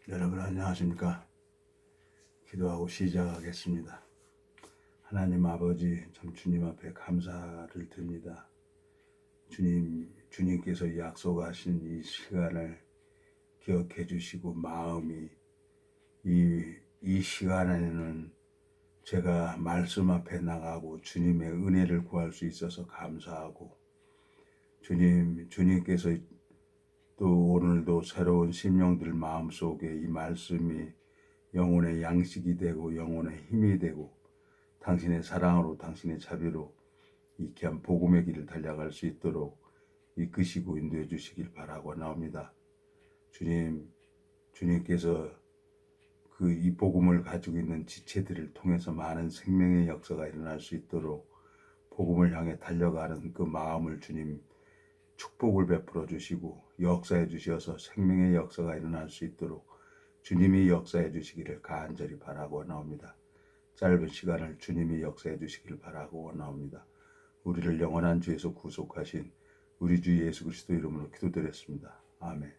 여러분 안녕하십니까? 기도하고 시작하겠습니다. 하나님 아버지 참 주님 앞에 감사를 드립니다. 주님께서 약속하신 이 시간을 기억해 주시고 마음이 이 시간에는 제가 말씀 앞에 나가고 주님의 은혜를 구할 수 있어서 감사하고 주님께서 또 오늘도 새로운 심령들 마음속에 이 말씀이 영혼의 양식이 되고 영혼의 힘이 되고 당신의 사랑으로 당신의 자비로 이 귀한 복음의 길을 달려갈 수 있도록 이끄시고 인도해 주시길 바라고 나옵니다. 주님께서 이 복음을 가지고 있는 지체들을 통해서 많은 생명의 역사가 일어날 수 있도록 복음을 향해 달려가는 그 마음을 주님 축복을 베풀어 주시고 역사해 주셔서 생명의 역사가 일어날 수 있도록 주님이 역사해 주시기를 간절히 바라고 나옵니다. 짧은 시간을 주님이 역사해 주시기를 바라고 나옵니다. 우리를 영원한 죄에서 구속하신 우리 주 예수 그리스도 이름으로 기도드렸습니다. 아멘.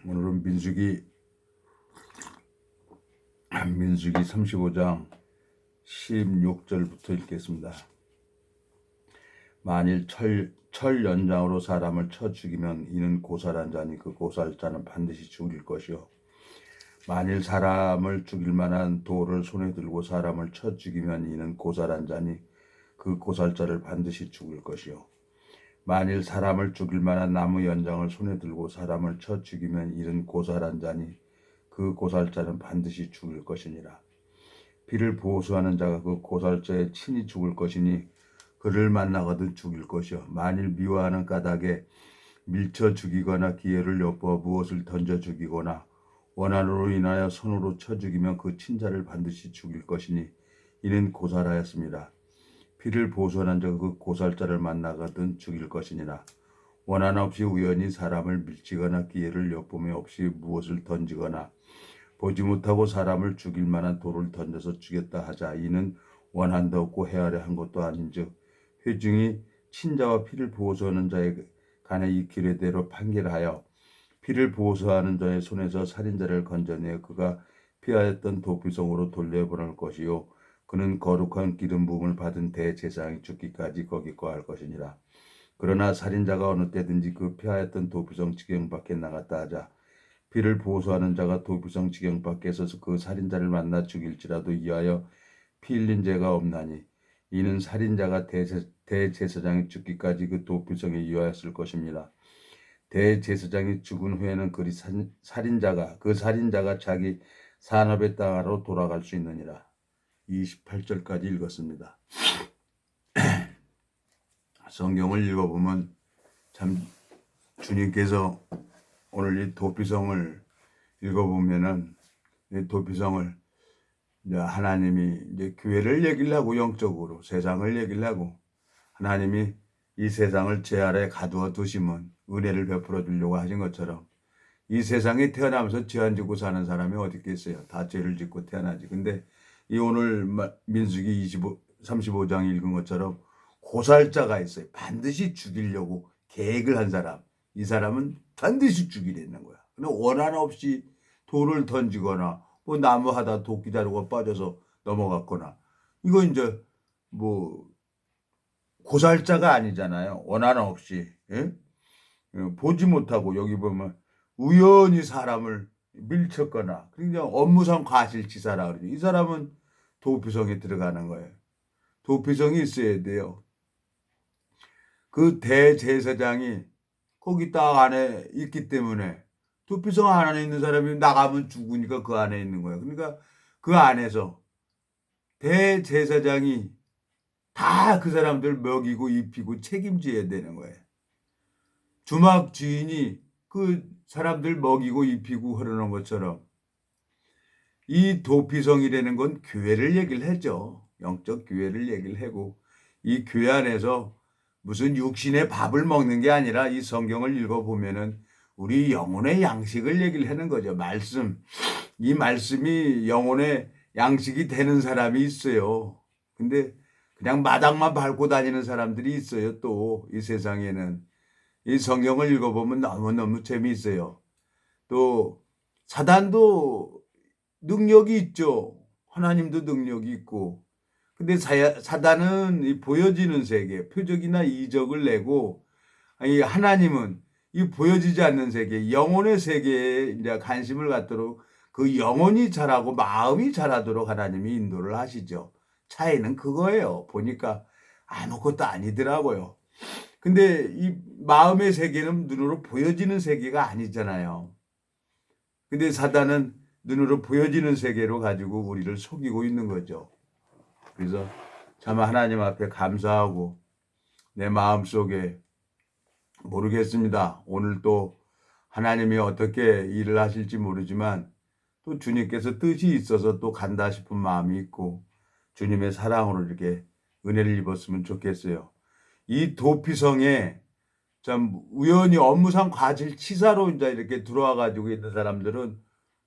오늘은 민수기 35장 16절부터 읽겠습니다. 만일 철 연장으로 사람을 쳐 죽이면 이는 고살한 자니 그 고살자는 반드시 죽일 것이요. 만일 사람을 죽일 만한 돌을 손에 들고 사람을 쳐 죽이면 이는 고살한 자니 그 고살자를 반드시 죽일 것이요. 만일 사람을 죽일 만한 나무 연장을 손에 들고 사람을 쳐 죽이면 이는 고살한 자니 그 고살자는 반드시 죽일 것이니라. 피를 보수하는 자가 그 고살자의 친히 죽을 것이니 그를 만나거든 죽일 것이요. 만일 미워하는 까닭에 밀쳐 죽이거나 기회를 엿보아 무엇을 던져 죽이거나 원한으로 인하여 손으로 쳐 죽이면 그 친자를 반드시 죽일 것이니 이는 고살하였습니다. 피를 보수하는 자가 그 고살자를 만나거든 죽일 것이니라. 원한 없이 우연히 사람을 밀치거나 기회를 엿보며 없이 무엇을 던지거나 보지 못하고 사람을 죽일 만한 돌을 던져서 죽였다 하자. 이는 원한도 없고 헤아려 한 것도 아닌즉 회중이 친자와 피를 보수하는 자의 간에 이 규례대로 판결하여 피를 보수하는 자의 손에서 살인자를 건져내어 그가 피하였던 도피성으로 돌려보낼 것이요. 그는 거룩한 기름 부음을 받은 대제사장이 죽기까지 거기 거할 것이니라. 그러나 살인자가 어느 때든지 그 피하였던 도피성 지경 밖에 나갔다 하자. 피를 보수하는 자가 도피성 지경 밖에서 그 살인자를 만나 죽일지라도 이하여 피 흘린 죄가 없나니 이는 살인자가 대제사장이 죽기까지 그 도피성에 이하였을 것입니다. 대제사장이 죽은 후에는 그 살인자가 자기 산업의 땅으로 돌아갈 수 있느니라. 28절까지 읽었습니다. 성경을 읽어보면 참 주님께서 오늘 이 도피성을 읽어보면은 이 도피성을 이제 하나님이 이제 교회를 얘기하고 영적으로 세상을 얘기하고 하나님이 이 세상을 제 아래 가두어 두시면 은혜를 베풀어 주려고 하신 것처럼 이 세상에 태어나면서 죄 안 짓고 사는 사람이 어디 있겠어요? 다 죄를 짓고 태어나지. 근데 이 오늘 민수기 35장 읽은 것처럼 고살자가 있어요. 반드시 죽이려고 계획을 한 사람. 이 사람은 반드시 죽이려는 거야. 근데 원한 없이 돌을 던지거나 뭐 나무 하다 도끼 자루가 빠져서 넘어갔거나 이거 이제 뭐 고살자가 아니잖아요. 원한 없이. 예? 보지 못하고 여기 보면 우연히 사람을 밀쳤거나 그냥 업무상 과실치사라 그러죠. 이 사람은 도피성에 들어가는 거예요. 도피성이 있어야 돼요. 그 대제사장이 거기 딱 안에 있기 때문에 도피성 안에 있는 사람이 나가면 죽으니까 그 안에 있는 거예요. 그러니까 그 안에서 대제사장이 다 그 사람들 먹이고 입히고 책임져야 되는 거예요. 주막 주인이 그 사람들 먹이고 입히고 흐르는 것처럼 이 도피성이라는 건 교회를 얘기를 하죠. 영적 교회를 얘기를 하고 이 교회 안에서 무슨 육신의 밥을 먹는 게 아니라 이 성경을 읽어보면은 우리 영혼의 양식을 얘기를 하는 거죠. 말씀. 이 말씀이 영혼의 양식이 되는 사람이 있어요. 근데 그냥 마당만 밟고 다니는 사람들이 있어요. 또 이 세상에는 이 성경을 읽어보면 너무너무 재미있어요. 또 사단도 능력이 있죠. 하나님도 능력이 있고. 근데 사단은 이 보여지는 세계, 표적이나 이적을 내고, 아니 하나님은 이 보여지지 않는 세계, 영혼의 세계에 이제 관심을 갖도록 그 영혼이 자라고 마음이 자라도록 하나님이 인도를 하시죠. 차이는 그거예요. 보니까 아무것도 아니더라고요. 근데 이 마음의 세계는 눈으로 보여지는 세계가 아니잖아요. 근데 사단은 눈으로 보여지는 세계로 가지고 우리를 속이고 있는 거죠. 그래서 참 하나님 앞에 감사하고 내 마음속에 모르겠습니다. 오늘 또 하나님이 어떻게 일을 하실지 모르지만 또 주님께서 뜻이 있어서 또 간다 싶은 마음이 있고 주님의 사랑으로 이렇게 은혜를 입었으면 좋겠어요. 이 도피성에 참 우연히 업무상 과실치사로 이제 이렇게 들어와 가지고 있는 사람들은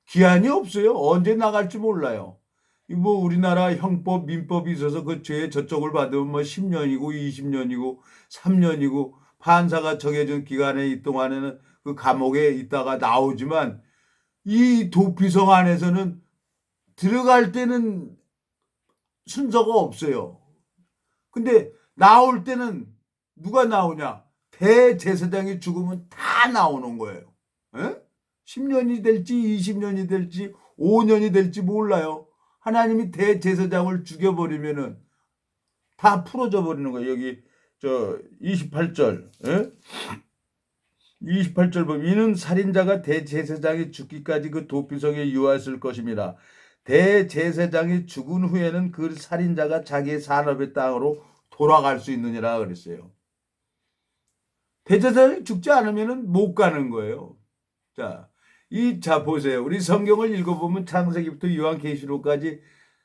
기한이 없어요. 언제 나갈지 몰라요. 뭐 우리나라 형법, 민법이 있어서 그 죄 저쪽을 받으면 뭐 10년이고 20년이고 3년이고 판사가 정해준 기간에 이 동안에는 그 감옥에 있다가 나오지만 이 도피성 안에서는 들어갈 때는 순서가 없어요. 근데 나올 때는 누가 나오냐? 대제사장이 죽으면 다 나오는 거예요. 에? 10년이 될지 20년이 될지 5년이 될지 몰라요. 하나님이 대제사장을 죽여버리면은 다 풀어져 버리는 거예요. 여기 저 28절 28절 보면 이는 살인자가 대제사장이 죽기까지 그 도피성에 유하였을 것입니다. 대제사장이 죽은 후에는 그 살인자가 자기의 산업의 땅으로 돌아갈 수 있느니라 그랬어요. 대제사장이 죽지 않으면 못 가는 거예요. 자 보세요. 우리 성경을 읽어보면 창세기부터 요한계시록까지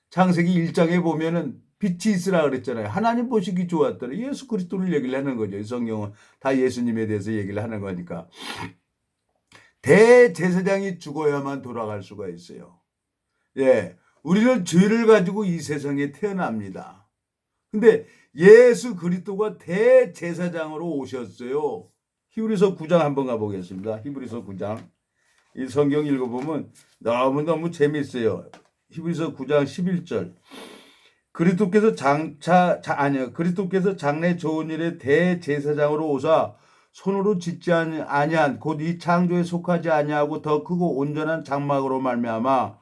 창세기 1장에 보면은 빛이 있으라 그랬잖아요. 하나님 보시기 좋았더라. 예수 그리스도를 얘기를 하는 거죠. 이 성경은 다 예수님에 대해서 얘기를 하는 거니까. 대제사장이 죽어야만 돌아갈 수가 있어요. 예, 우리는 죄를 가지고 이 세상에 태어납니다. 근데 예수 그리스도가 대제사장으로 오셨어요. 히브리서 9장 한번 가보겠습니다. 히브리서 9장. 이 성경 읽어보면 너무너무 재미있어요. 히브리서 9장 11절. 그리스도께서 그리스도께서 장래 좋은 일에 대제사장으로 오사 손으로 짓지 아니한 곧 이 창조에 속하지 아니하고 더 크고 온전한 장막으로 말미암아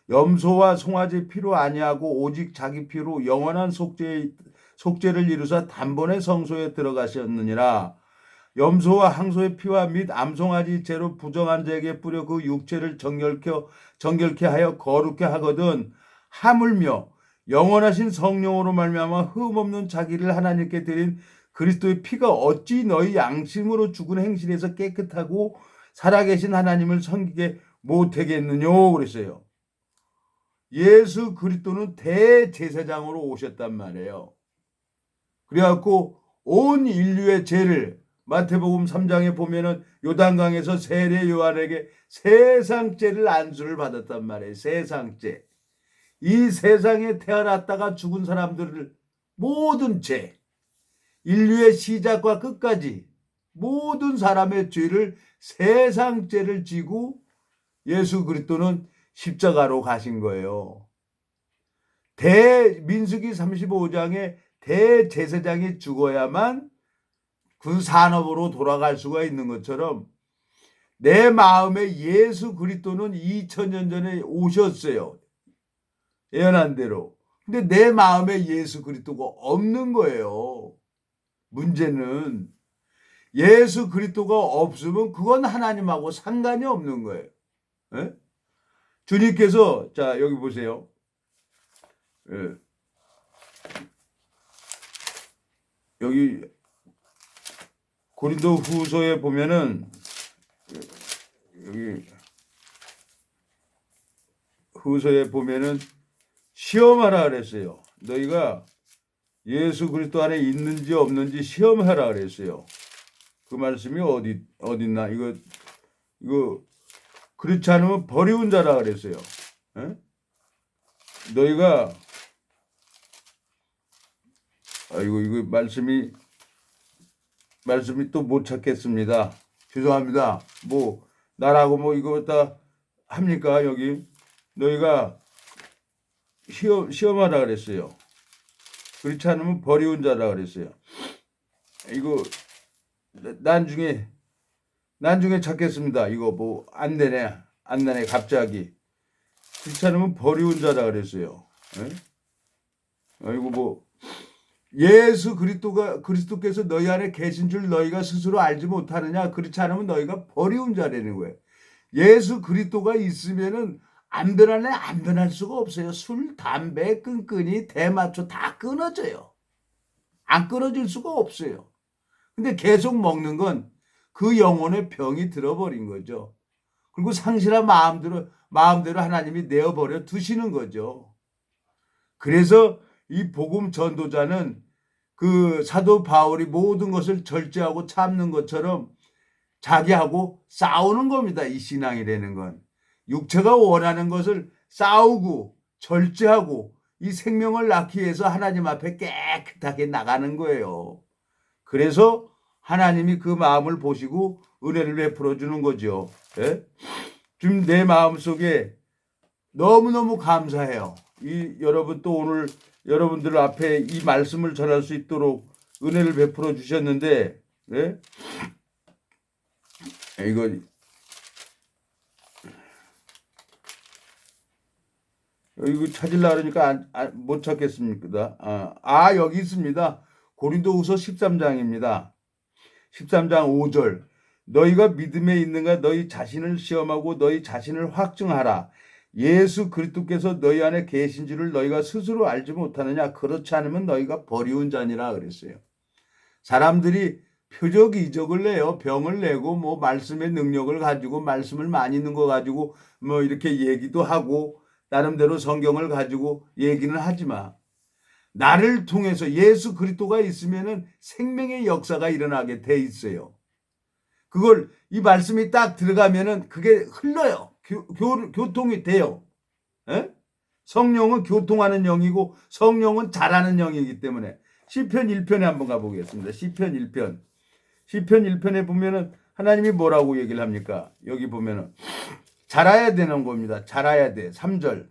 염소와 송아지 피로 아니하고 오직 자기 피로 영원한 속죄를 이루사 단번에 성소에 들어가셨느니라. 염소와 항소의 피와 및 암송아지 죄로 부정한 자에게 뿌려 그 육체를 정결케 하여 거룩케 하거든 하물며 영원하신 성령으로 말미암아 흠없는 자기를 하나님께 드린 그리스도의 피가 어찌 너희 양심으로 죽은 행실에서 깨끗하고 살아계신 하나님을 섬기게 못하겠느뇨 그랬어요. 예수 그리스도는 대제사장으로 오셨단 말이에요. 그래갖고 온 인류의 죄를 마태복음 3장에 보면은 요단강에서 세례 요한에게 세상죄를 안수를 받았단 말이에요. 세상죄. 이 세상에 태어났다가 죽은 사람들을 모든 죄, 인류의 시작과 끝까지 모든 사람의 죄를 세상죄를 지고 예수 그리스도는 십자가로 가신 거예요. 민수기 35장에 대제사장이 죽어야만 그 산업으로 돌아갈 수가 있는 것처럼 내 마음에 예수 그리스도는 2000년 전에 오셨어요. 예언한 대로. 근데 내 마음에 예수 그리스도가 없는 거예요. 문제는 예수 그리스도가 없으면 그건 하나님하고 상관이 없는 거예요. 에? 주님께서 자 여기 보세요. 예. 여기 고린도 후서에 보면은 여기 후서에 보면은 시험하라 그랬어요. 너희가 예수 그리스도 안에 있는지 없는지 시험하라 그랬어요. 그 말씀이 어딨나? 이거 그렇지 않으면 버리운 자라 그랬어요. 에? 너희가 이거 말씀이 또 못 찾겠습니다. 죄송합니다. 뭐 나라고 뭐 이거 다 합니까? 여기 너희가 시험하라 그랬어요. 그렇지 않으면 버리운 자라 그랬어요. 이거 난중에 찾겠습니다. 이거 뭐 안 되네 갑자기. 그렇지 않으면 버리운 자라 그랬어요. 이거 뭐 예수 그리스도께서 너희 안에 계신 줄 너희가 스스로 알지 못하느냐? 그렇지 않으면 너희가 버리운 자라는 거예요. 예수 그리스도가 있으면은 안 변하네, 안 변할 수가 없어요. 술, 담배, 끈끈이, 대마초 다 끊어져요. 안 끊어질 수가 없어요. 근데 계속 먹는 건 그 영혼의 병이 들어버린 거죠. 그리고 상실한 마음대로 하나님이 내어버려 두시는 거죠. 그래서 이 복음 전도자는 그 사도 바울이 모든 것을 절제하고 참는 것처럼 자기하고 싸우는 겁니다. 이 신앙이라는 건. 육체가 원하는 것을 싸우고 절제하고 이 생명을 낳기 위해서 하나님 앞에 깨끗하게 나가는 거예요. 그래서 하나님이 그 마음을 보시고 은혜를 베풀어 주는 거죠. 예? 지금 내 마음속에 너무너무 감사해요. 여러분 또 오늘 여러분들 앞에 이 말씀을 전할 수 있도록 은혜를 베풀어 주셨는데, 예? 이거 찾으려고 그러니까 못 찾겠습니다. 여기 있습니다. 고린도후서 13장입니다. 13장 5절. 너희가 믿음에 있는가 너희 자신을 시험하고 너희 자신을 확증하라. 예수 그리스도께서 너희 안에 계신 줄을 너희가 스스로 알지 못하느냐? 그렇지 않으면 너희가 버리운 자니라 그랬어요. 사람들이 표적 이적을 내요. 병을 내고 뭐 말씀의 능력을 가지고 말씀을 많이 있는 거 가지고 뭐 이렇게 얘기도 하고 나름대로 성경을 가지고 얘기는 하지만 나를 통해서 예수 그리스도가 있으면은 생명의 역사가 일어나게 돼 있어요. 그걸 이 말씀이 딱 들어가면은 그게 흘러요. 교통이 돼요. 에? 성령은 교통하는 영이고 성령은 잘하는 영이기 때문에 시편 1편에 한번 가보겠습니다. 시편 1편. 시편 1편에 보면은 하나님이 뭐라고 얘기를 합니까? 여기 보면은 자라야 되는 겁니다. 자라야 돼. 3절.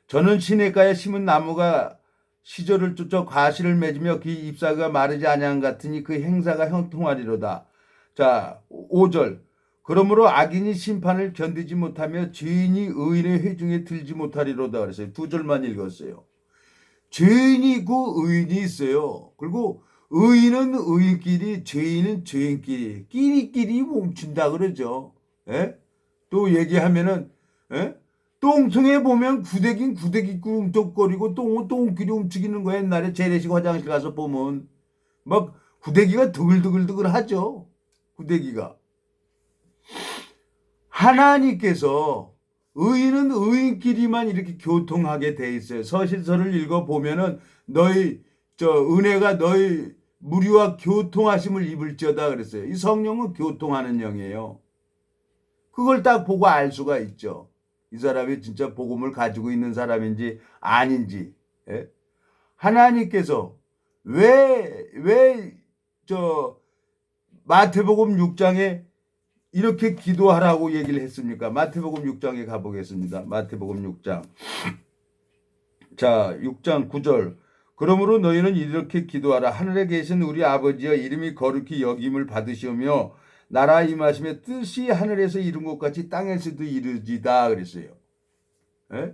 저는 시냇가에 심은 나무가 시절을 쫓아 과실을 맺으며 그 잎사귀가 마르지 아니한 같으니 그 행사가 형통하리로다. 자, 5절. 그러므로 악인이 심판을 견디지 못하며 죄인이 의인의 회중에 들지 못하리로다 그랬어요. 2절만 읽었어요. 죄인이 있고 의인이 있어요. 그리고 의인은 의인끼리, 죄인은 죄인끼리, 끼리끼리 뭉친다 그러죠. 예? 또 얘기하면은, 예? 똥통에 보면 구데기 꿈쩍거리고 똥은 똥끼리 움직이는 거야. 옛날에 재래식 화장실 가서 보면 막 구데기가 드글드글 하죠. 구데기가. 하나님께서 의인은 의인끼리만 이렇게 교통하게 돼 있어요. 서신서를 읽어보면은 너희 은혜가 너희 무리와 교통하심을 입을지어다 그랬어요. 이 성령은 교통하는 영이에요. 그걸 딱 보고 알 수가 있죠. 이 사람이 진짜 복음을 가지고 있는 사람인지 아닌지. 예? 하나님께서 왜 마태복음 6장에 이렇게 기도하라고 얘기를 했습니까? 마태복음 6장에 가보겠습니다. 마태복음 6장. 자, 6장 9절. 그러므로 너희는 이렇게 기도하라. 하늘에 계신 우리 아버지여 이름이 거룩히 여김을 받으시오며 나라 임하심의 뜻이 하늘에서 이룬 것 같이 땅에서도 이루지다 그랬어요. 에?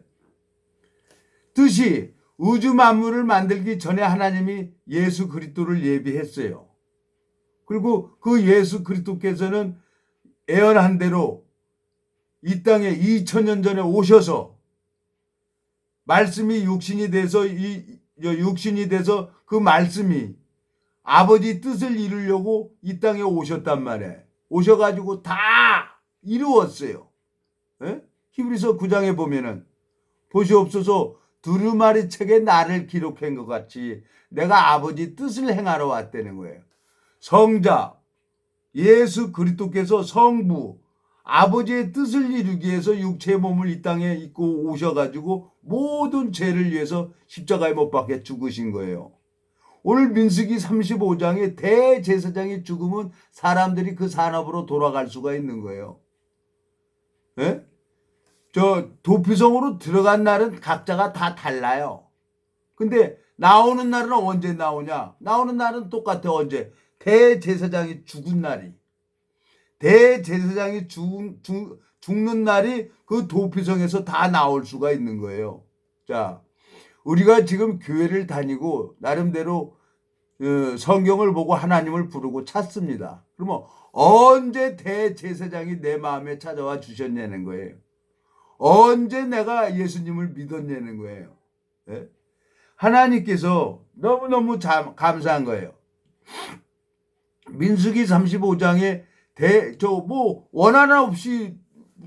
뜻이 우주 만물을 만들기 전에 하나님이 예수 그리스도를 예비했어요. 그리고 그 예수 그리스도께서는 예언한 대로 이 땅에 2000년 전에 오셔서 말씀이 육신이 돼서 그 말씀이 아버지 뜻을 이루려고 이 땅에 오셨단 말이에요. 오셔가지고 다 이루었어요. 에? 히브리서 9장에 보면은 보시옵소서 두루마리 책에 나를 기록한 것 같이 내가 아버지 뜻을 행하러 왔다는 거예요. 성자 예수 그리스도께서 성부 아버지의 뜻을 이루기 위해서 육체의 몸을 이 땅에 입고 오셔가지고 모든 죄를 위해서 십자가에 못 박혀 죽으신 거예요. 오늘 민수기 35장에 대제사장이 죽으면 사람들이 그 산업으로 돌아갈 수가 있는 거예요. 예? 저 도피성으로 들어간 날은 각자가 다 달라요. 근데 나오는 날은 언제 나오냐? 나오는 날은 똑같아. 언제? 대제사장이 죽은 날이. 대제사장이 죽는 날이 그 도피성에서 다 나올 수가 있는 거예요. 자, 우리가 지금 교회를 다니고 나름대로 성경을 보고 하나님을 부르고 찾습니다. 그러면 언제 대제사장이 내 마음에 찾아와 주셨냐는 거예요. 언제 내가 예수님을 믿었냐는 거예요. 네? 하나님께서 너무너무 감사한 거예요. 민수기 35장에 원하나 없이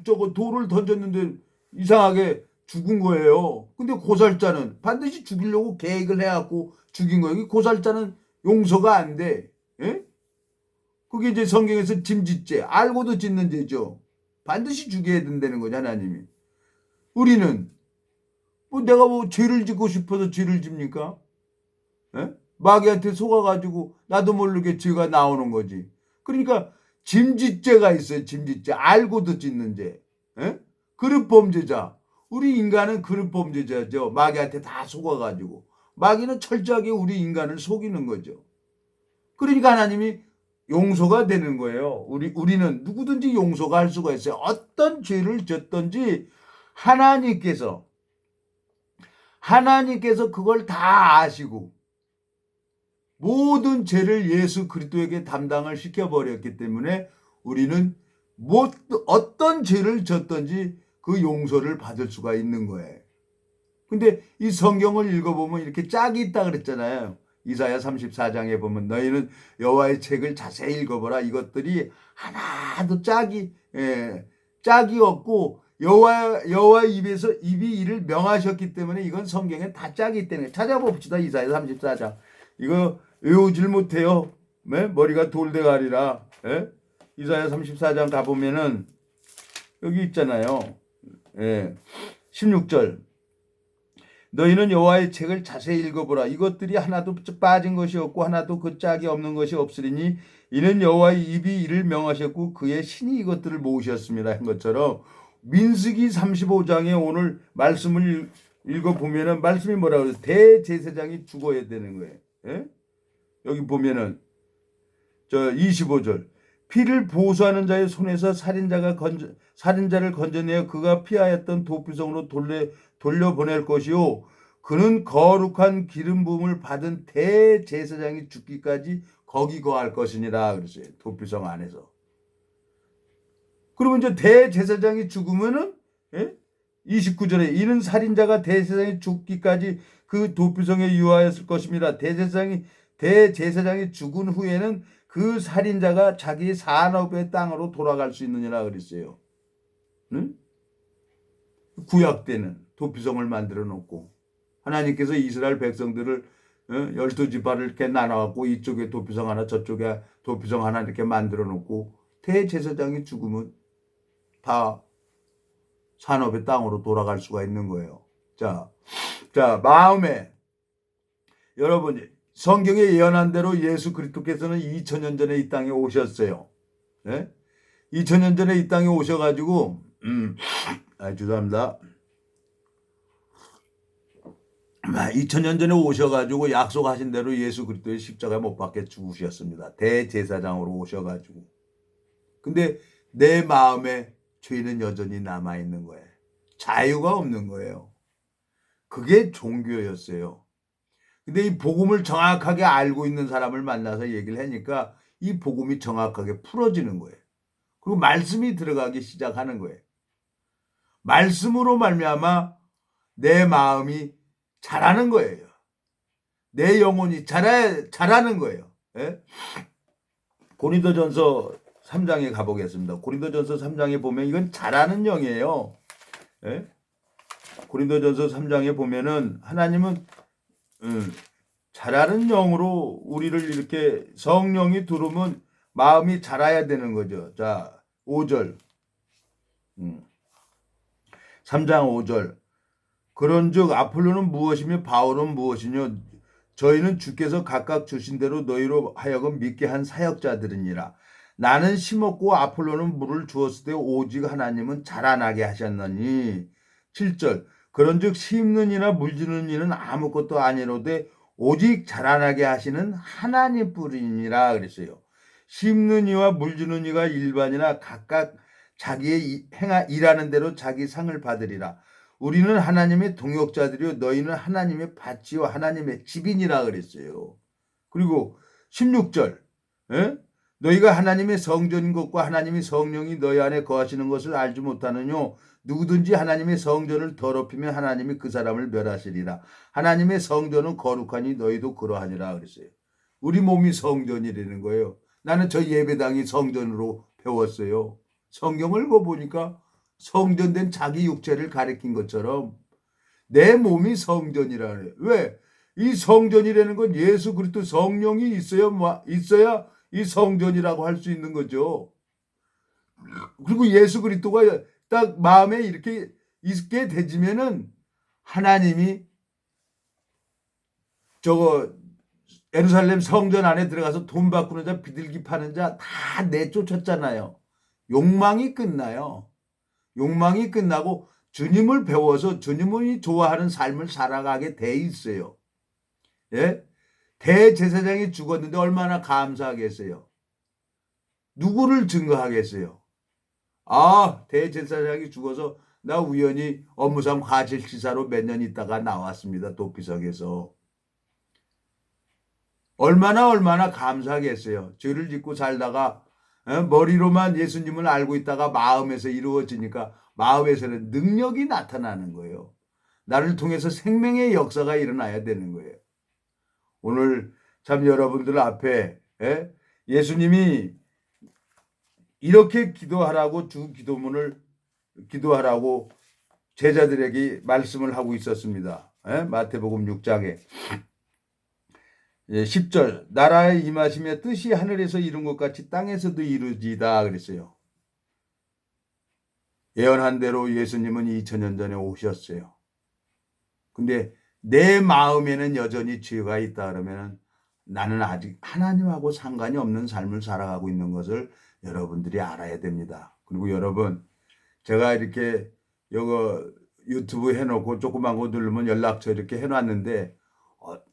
저거 돌을 던졌는데 이상하게 죽은 거예요. 근데 고살자는 반드시 죽이려고 계획을 해갖고 죽인 거예요. 고살자는 용서가 안 돼. 예? 그게 이제 성경에서 짐짓죄, 알고도 짓는 죄죠. 반드시 죽여야 된다는 거죠, 하나님이. 우리는 내가 죄를 짓고 싶어서 죄를 집니까? 예? 마귀한테 속아가지고 나도 모르게 죄가 나오는 거지. 그러니까 짐짓죄가 있어요. 짐짓죄. 알고도 짓는 죄. 예? 그릇범죄자. 우리 인간은 그릇범죄자죠. 마귀한테 다 속아가지고. 마귀는 철저하게 우리 인간을 속이는 거죠. 그러니까 하나님이 용서가 되는 거예요. 우리는 누구든지 용서가 할 수가 있어요. 어떤 죄를 졌든지 하나님께서 그걸 다 아시고 모든 죄를 예수 그리스도에게 담당을 시켜버렸기 때문에 우리는 어떤 죄를 졌든지 그 용서를 받을 수가 있는 거예요. 근데 이 성경을 읽어보면 이렇게 짝이 있다 그랬잖아요. 이사야 34장에 보면 너희는 여호와의 책을 자세히 읽어보라. 이것들이 하나도 짝이 없고 여호와 입이 이를 명하셨기 때문에 이건 성경에 다 짝이 있다는 거예요. 찾아봅시다. 이사야 34장. 이거 외우질 못해요. 네? 머리가 돌대가리라. 예? 이사야 34장 가보면은 여기 있잖아요. 16절. 너희는 여호와의 책을 자세히 읽어보라. 이것들이 하나도 빠진 것이 없고 하나도 그 짝이 없는 것이 없으리니 이는 여호와의 입이 이를 명하셨고 그의 신이 이것들을 모으셨습니다. 한 것처럼 민수기 35장에 오늘 말씀을 읽어보면은 말씀이 뭐라고 그래요? 대제사장이 죽어야 되는 거예요. 예? 여기 보면은 25절. 피를 보수하는 자의 손에서 살인자를 건져내어 그가 피하였던 도피성으로 돌려보낼 것이요. 그는 거룩한 기름 부음을 받은 대제사장이 죽기까지 거기 거할 것이니라 그랬어요. 도피성 안에서. 그러면 이제 대제사장이 죽으면은 29절에 이는 살인자가 대제사장이 죽기까지 그 도피성에 유하였을 것입니다. 대제사장이 죽은 후에는 그 살인자가 자기 산업의 땅으로 돌아갈 수 있느니라 그랬어요. 응? 구약 때는 도피성을 만들어 놓고 하나님께서 이스라엘 백성들을 12지파를 이렇게 나눠갖고 이쪽에 도피성 하나 저쪽에 도피성 하나 이렇게 만들어 놓고 대제사장이 죽으면 다 산업의 땅으로 돌아갈 수가 있는 거예요. 자, 마음에 여러분 성경에 예언한 대로 예수 그리스도께서는 2000년 전에 이 땅에 오셨어요. 네? 2000년 전에 이 땅에 오셔가지고 죄송합니다. 2000년 전에 오셔가지고 약속하신 대로 예수 그리스도의 십자가에 못 박혀 죽으셨습니다. 대제사장으로 오셔가지고. 근데 내 마음에 죄는 여전히 남아있는 거예요. 자유가 없는 거예요. 그게 종교였어요. 근데 이 복음을 정확하게 알고 있는 사람을 만나서 얘기를 하니까 이 복음이 정확하게 풀어지는 거예요. 그리고 말씀이 들어가기 시작하는 거예요. 말씀으로 말미암아 내 마음이 자라는 거예요. 내 영혼이 자라는 거예요. 예? 고린도전서 3장에 가보겠습니다. 고린도전서 3장에 보면 이건 자라는 영이에요. 예? 고린도전서 3장에 보면은 하나님은 자라는 영으로 우리를 이렇게 성령이 들어오면 마음이 자라야 되는 거죠. 자, 5절. 3장 5절. 그런즉 아폴로는 무엇이며 바울은 무엇이뇨? 저희는 주께서 각각 주신 대로 너희로 하여금 믿게 한 사역자들이니라. 나는 심었고 아폴로는 물을 주었을 때 오직 하나님은 자라나게 하셨느니. 7절 그런즉 심는 이나 물주는 이는 아무것도 아니로되 오직 자라나게 하시는 하나님 뿐이니라 그랬어요. 심는 이와 물주는 이가 일반이나 각각 자기의 일하는 대로 자기 상을 받으리라. 우리는 하나님의 동역자들이요 너희는 하나님의 밭이요 하나님의 집이니라 그랬어요. 그리고 16절 너희가 하나님의 성전인 것과 하나님의 성령이 너희 안에 거하시는 것을 알지 못하느뇨. 누구든지 하나님의 성전을 더럽히면 하나님이 그 사람을 멸하시리라. 하나님의 성전은 거룩하니 너희도 그러하니라 그랬어요. 우리 몸이 성전이라는 거예요. 나는 저 예배당이 성전으로 배웠어요. 성경을 보니까 성전된 자기 육체를 가리킨 것처럼 내 몸이 성전이라 그래요. 왜? 이 성전이라는 건 예수 그리스도 성령이 있어야 이 성전이라고 할 수 있는 거죠. 그리고 예수 그리스도가 딱 마음에 이렇게 있게 되지면은 하나님이 저거 예루살렘 성전 안에 들어가서 돈 바꾸는 자, 비둘기 파는 자 다 내쫓았잖아요. 욕망이 끝나요. 욕망이 끝나고 주님을 배워서 주님이 좋아하는 삶을 살아가게 돼 있어요. 예? 대제사장이 죽었는데 얼마나 감사하겠어요. 누구를 증거하겠어요. 아, 대제사장이 죽어서 나 우연히 업무상 과실치사로 몇 년 있다가 나왔습니다. 도피석에서. 얼마나 감사하겠어요. 죄를 짓고 살다가 머리로만 예수님을 알고 있다가 마음에서 이루어지니까 마음에서는 능력이 나타나는 거예요. 나를 통해서 생명의 역사가 일어나야 되는 거예요. 오늘 참 여러분들 앞에 예수님이 이렇게 기도하라고 주 기도문을 기도하라고 제자들에게 말씀을 하고 있었습니다. 마태복음 6장에 10절 나라에 임하시며 뜻이 하늘에서 이룬 것 같이 땅에서도 이루어지다 그랬어요. 예언한 대로 예수님은 2000년 전에 오셨어요. 근데 내 마음에는 여전히 죄가 있다 그러면 나는 아직 하나님하고 상관이 없는 삶을 살아가고 있는 것을 여러분들이 알아야 됩니다. 그리고 여러분 제가 이렇게 이거 유튜브 해놓고 조그만 거 누르면 연락처 이렇게 해놨는데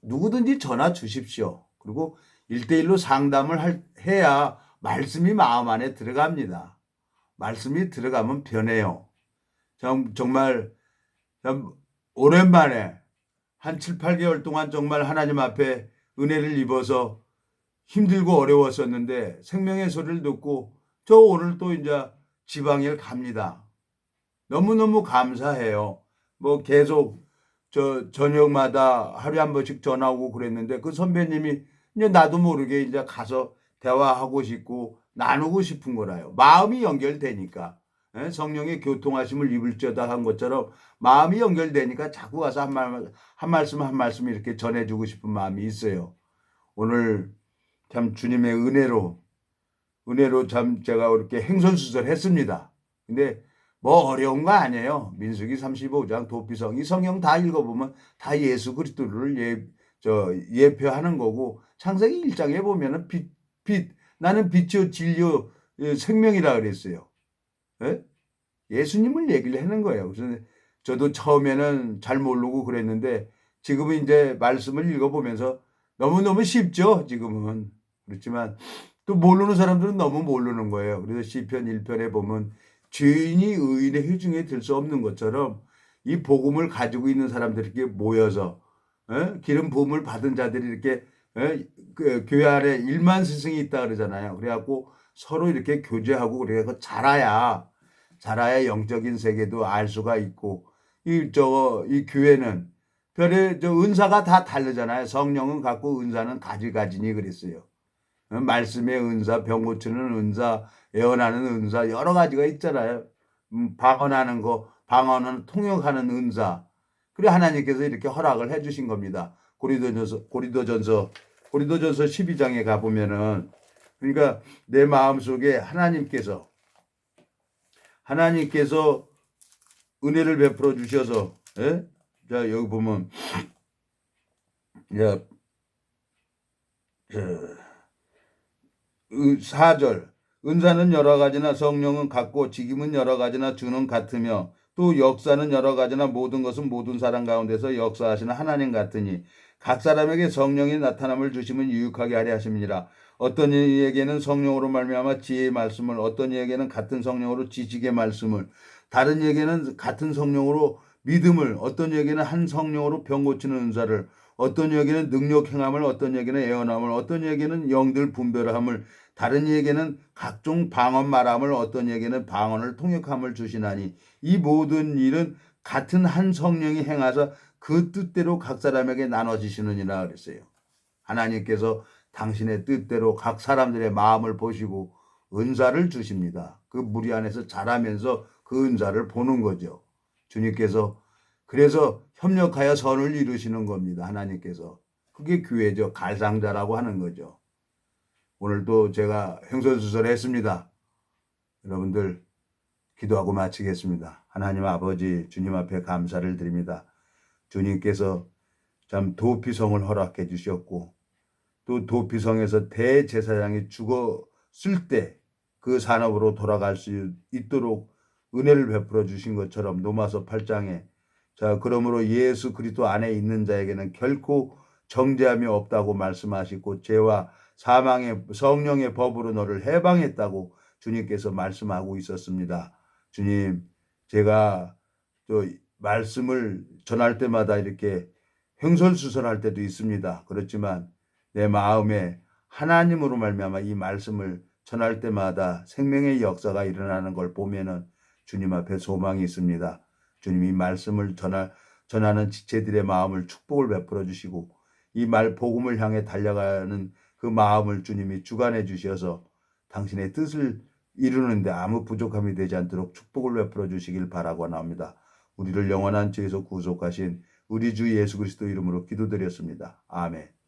누구든지 전화 주십시오. 그리고 1대1로 상담을 해야 말씀이 마음 안에 들어갑니다. 말씀이 들어가면 변해요. 정말 오랜만에 한 7, 8개월 동안 정말 하나님 앞에 은혜를 입어서 힘들고 어려웠었는데 생명의 소리를 듣고 저 오늘 또 이제 지방에 갑니다. 너무너무 감사해요. 뭐 계속 저녁마다 하루에 한 번씩 전화 오고 그랬는데 그 선배님이 이제 나도 모르게 이제 가서 대화하고 싶고 나누고 싶은 거라요. 마음이 연결되니까. 성령의 교통하심을 입을지어다 한 것처럼 마음이 연결되니까 자꾸 가서 한 말씀 이렇게 전해주고 싶은 마음이 있어요. 오늘 참 주님의 은혜로 참 제가 이렇게 행선수설 했습니다. 근데 뭐 어려운 거 아니에요. 민수기 35장 도피성 이 성경 다 읽어보면 다 예수 그리스도를 예표하는 거고 창세기 1장에 보면은 나는 빛이요 진리요 생명이라 그랬어요. 예수님을 얘기를 하는 거예요. 그래서 저도 처음에는 잘 모르고 그랬는데 지금은 이제 말씀을 읽어보면서 너무너무 쉽죠. 지금은. 그렇지만 또 모르는 사람들은 너무 모르는 거예요. 그래서 시편 1편에 보면 죄인이 의인의 회중에 들 수 없는 것처럼 이 복음을 가지고 있는 사람들이 모여서 기름 부음을 받은 자들이 이렇게 그 교회 안에 1만 스승이 있다 그러잖아요. 그래갖고 서로 이렇게 교제하고 그래서 자라야 영적인 세계도 알 수가 있고 이 교회는 별의 은사가 다 다르잖아요. 성령은 갖고 은사는 가지가지니 그랬어요. 말씀의 은사, 병 고치는 은사, 예언하는 은사 여러 가지가 있잖아요. 방언하는 거, 방언은 통역하는 은사. 그래 하나님께서 이렇게 허락을 해주신 겁니다. 고린도전서 12장에 가보면은 그러니까 내 마음속에 하나님께서 은혜를 베풀어 주셔서 자 여기 보면 4절 은사는 여러 가지나 성령은 같고 직임은 여러 가지나 주는 같으며 또 역사는 여러 가지나 모든 것은 모든 사람 가운데서 역사하시는 하나님 같으니 각 사람에게 성령이 나타남을 주시면 유익하게 하려 하심이니라. 어떤 이에게는 성령으로 말미암아 지혜의 말씀을, 어떤 이에게는 같은 성령으로 지식의 말씀을, 다른 이에게는 같은 성령으로 믿음을, 어떤 이에게는 한 성령으로 병 고치는 은사를, 어떤 이에게는 능력 행함을, 어떤 이에게는 애언함을, 어떤 이에게는 영들 분별함을, 다른 이에게는 각종 방언 말함을, 어떤 이에게는 방언을 통역함을 주시나니 이 모든 일은 같은 한 성령이 행하사 그 뜻대로 각 사람에게 나눠지시느니라 그랬어요. 하나님께서 당신의 뜻대로 각 사람들의 마음을 보시고 은사를 주십니다. 그 무리 안에서 자라면서 그 은사를 보는 거죠. 주님께서 그래서 협력하여 선을 이루시는 겁니다. 하나님께서. 그게 교회죠. 갈상자라고 하는 거죠. 오늘도 제가 횡설수설 했습니다. 여러분들 기도하고 마치겠습니다. 하나님 아버지 주님 앞에 감사를 드립니다. 주님께서 참 도피성을 허락해 주셨고 또 도피성에서 대제사장이 죽었을 때 그 산업으로 돌아갈 수 있도록 은혜를 베풀어 주신 것처럼 로마서 8장에 자 그러므로 예수 그리스도 안에 있는 자에게는 결코 정죄함이 없다고 말씀하시고 죄와 사망의 성령의 법으로 너를 해방했다고 주님께서 말씀하고 있었습니다. 주님 제가 또 말씀을 전할 때마다 이렇게 횡설수설할 때도 있습니다. 그렇지만 내 마음에 하나님으로 말미암아 이 말씀을 전할 때마다 생명의 역사가 일어나는 걸 보면은 주님 앞에 소망이 있습니다. 주님이 말씀을 전하는 지체들의 마음을 축복을 베풀어 주시고 이 말 복음을 향해 달려가는 그 마음을 주님이 주관해 주셔서 당신의 뜻을 이루는데 아무 부족함이 되지 않도록 축복을 베풀어 주시길 바라고 나옵니다. 우리를 영원한 죄에서 구속하신 우리 주 예수 그리스도 이름으로 기도드렸습니다. 아멘.